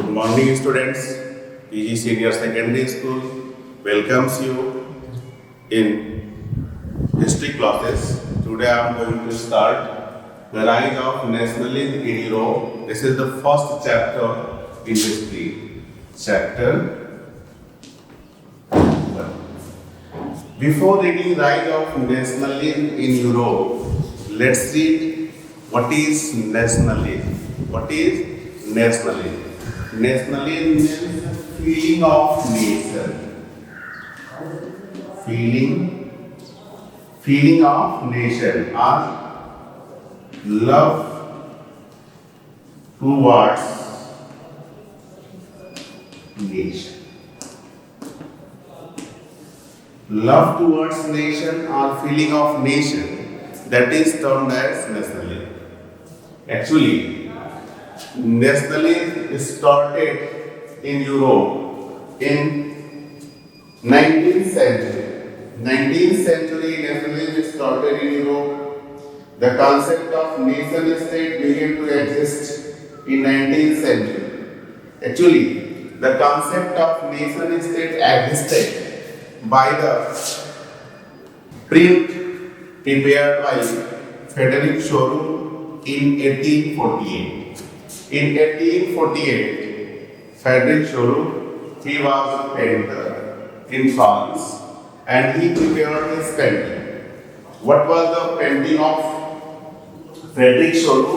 Good morning, students. PG Senior Secondary School welcomes you in history classes. Today I am going to start the rise of nationalism in Europe. This is the first chapter in history. Chapter 1. Before reading rise of nationalism in Europe, let's read what is nationalism. What is nationalism? Nationalism means feeling of nation. Feeling of nation or love towards nation. Love towards nation or feeling of nation, that is termed as nationalism. Actually, nationalism started in Europe in 19th century. 19th century nationalism started in Europe. The concept of nation state began to exist in 19th century. Actually, the concept of nation state existed by the print prepared by Frederick Choron in 1848. In 1848, Frederick Choron, he was a painter in France and he prepared his painting. What was the painting of Frederick Choron?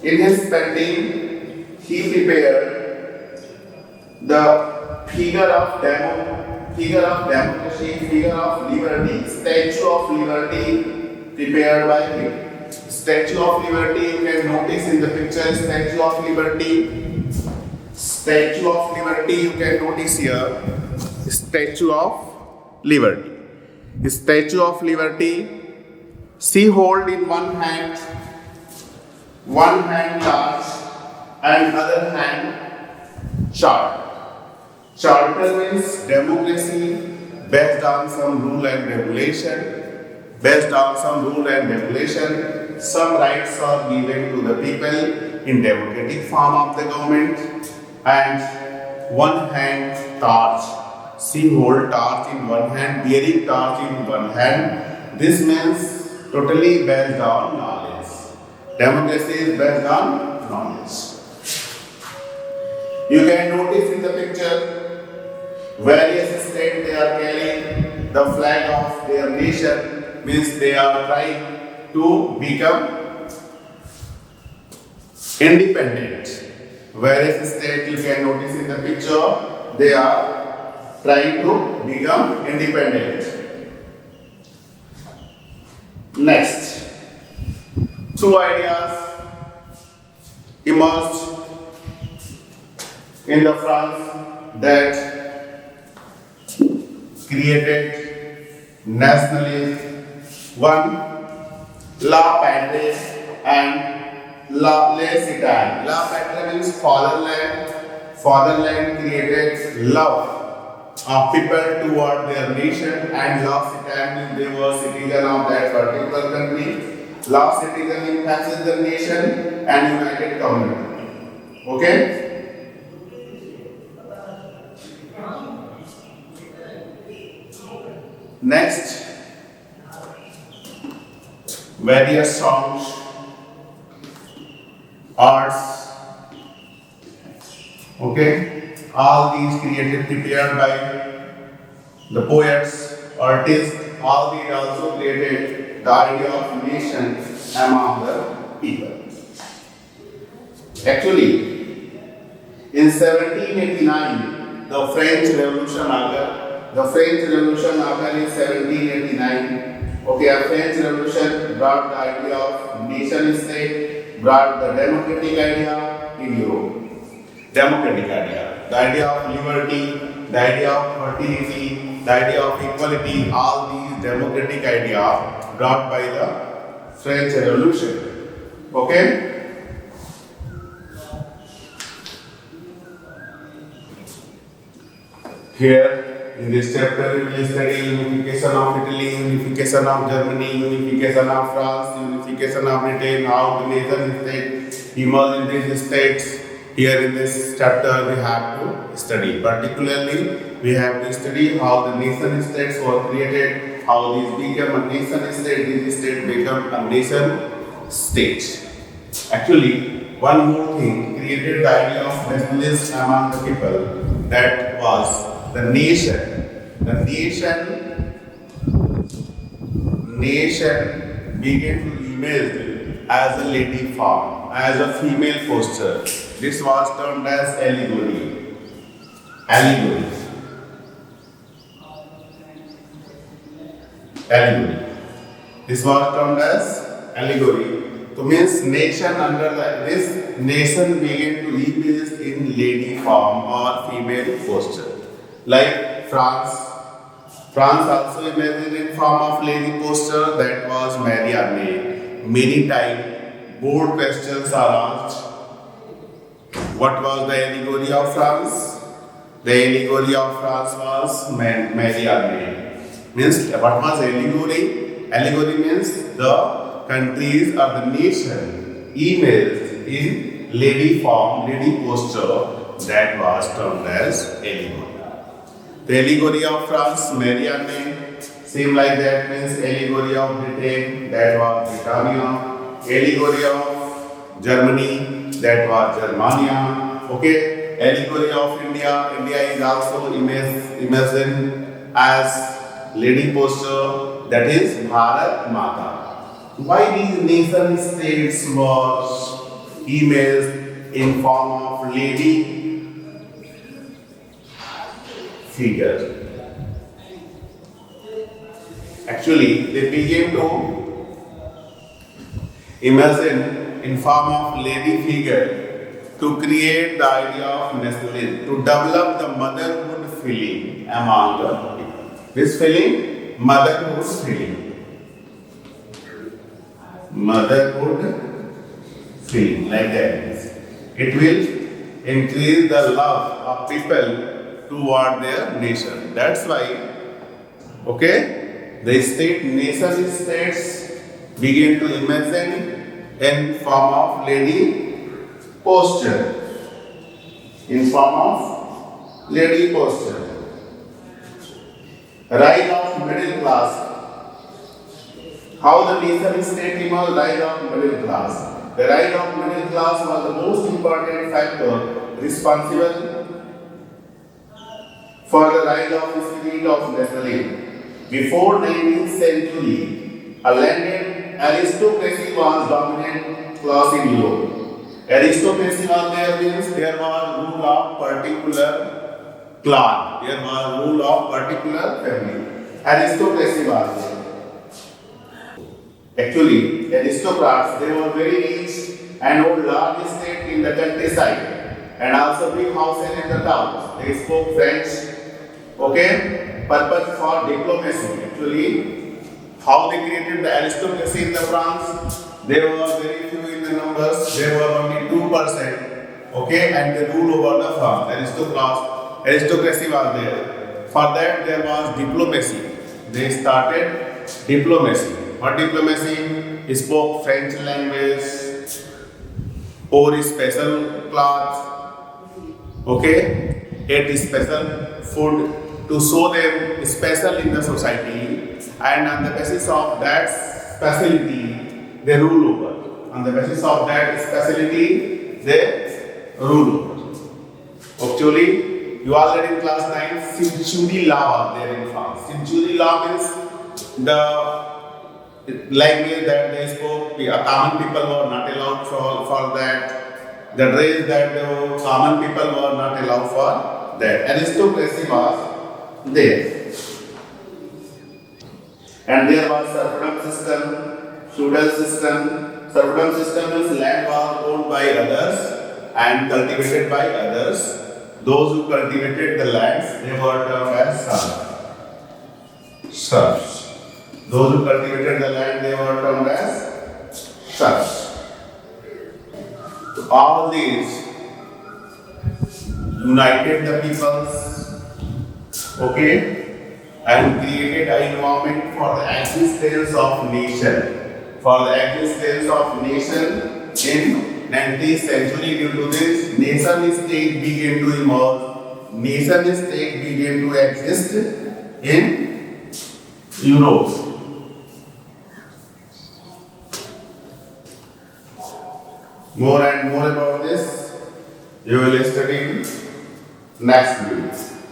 In his painting, he prepared the figure of democracy, figure of liberty, Statue of Liberty prepared by him. Statue of Liberty, you can notice in the picture, Statue of Liberty. Statue of Liberty, you can notice here, Statue of Liberty. The Statue of Liberty, she hold in one hand large and other hand chart. Charter means democracy based on some rule and regulation. Based on some rule and regulation, some rights are given to the people in democratic form of the government. And one hand torch. She hold torch in one hand, bearing torch in one hand. This means totally based on knowledge. Democracy is based on knowledge. You can notice in the picture various states they are carrying the flag of their nation, means they are trying to become independent. Various states you can notice in the picture, they are trying to become independent. Next, two ideas emerged in the France that created nationalism. One, La Patrie and La Les Citoyens. La Patrie means fatherland. Fatherland created love of people toward their nation, and La Citoyen means they were citizen of that particular country. La Citizen emphasizes the nation and united community. Okay? Next, various songs, arts, okay, all these prepared by the poets, artists, all these also created the idea of nation among the people. Actually, in 1789, the French Revolution occurred. The French Revolution occurred in 1789. Okay, a French Revolution brought the idea of nation state, brought the democratic idea in Europe. Democratic idea, the idea of liberty, the idea of fraternity, the idea of equality, all these democratic ideas brought by the French Revolution. Okay? Here, in this chapter, we will study unification of Italy, unification of Germany, unification of France, unification of Britain, how the nation state emerged in these states, Here in this chapter we have to study. Particularly, we have to study how the nation states were created, how these become a nation state, these states become a nation state. Actually, one more thing created the idea of nationalism among the people. That was the nation. The nation began to emerge as a lady form, as a female posture. This was termed as allegory. Allegory. Allegory. This was termed as allegory. So means nation under this nation began to emerge in lady form or female posture. Like France. France also emerged in form of lady posture, that was Marianne. Many times board questions are asked. What was the allegory of France? The allegory of France was Marianne. Means what was allegory? Allegory means the countries or the nation emerged in lady form, lady posture, that was termed as allegory. The allegory of France, Marianne, same like that means allegory of Britain, that was Britannia. Allegory of Germany, that was Germania. Okay, allegory of India, India is also imagined as lady posture, that is Bharat Mata. Why these nation states was imaged in form of lady figure? Actually, they began to imagine in form of lady figure to create the idea of nationalism, to develop the motherhood feeling among the people. This feeling, motherhood feeling. Motherhood feeling, like that. It will increase the love of people toward their nation. That's why, okay, the nation states begin to imagine in form of lady posture. In form of lady posture. Rise of middle class. How the nation state emerged, rise of middle class. The rise of middle class was the most important factor responsible for the rise of the spirit of nationalism. Before 19th century, a landed aristocracy was dominant class in Europe. Aristocracy was there means there was rule of particular clan, there was rule of particular family. Aristocracy was there. Actually, aristocrats, they were very rich and owned large estate in the countryside and also big houses in the towns. They spoke French. Okay, purpose for diplomacy. Actually, how they created the aristocracy in the France, they were very few in the numbers. There were only 2%. Okay, and they rule over the France. Aristocracy was there. For that, there was diplomacy. They started diplomacy. What diplomacy? He spoke French language, or special clothes, okay, ate special food to show them special in the society, and on the basis of that speciality, they rule over. On the basis of that speciality, they rule over. Actually, you are read in class 9, century law there in France. Century law means the language that they spoke, common people were not allowed for that. The dress that the common people were not allowed for that. Aristocracy was there. And there was serfdom system, feudal system. Serfdom system means land was owned by others and cultivated by others. Those who cultivated the lands, they were termed as serfs. Those who cultivated the land, they were termed as serfs. All these united the peoples, okay, and created an environment for the existence of nation. For the existence of nation in 19th century. Due to this, nation state began to emerge. Nation state began to exist in Europe. More and more about this you will study in next video.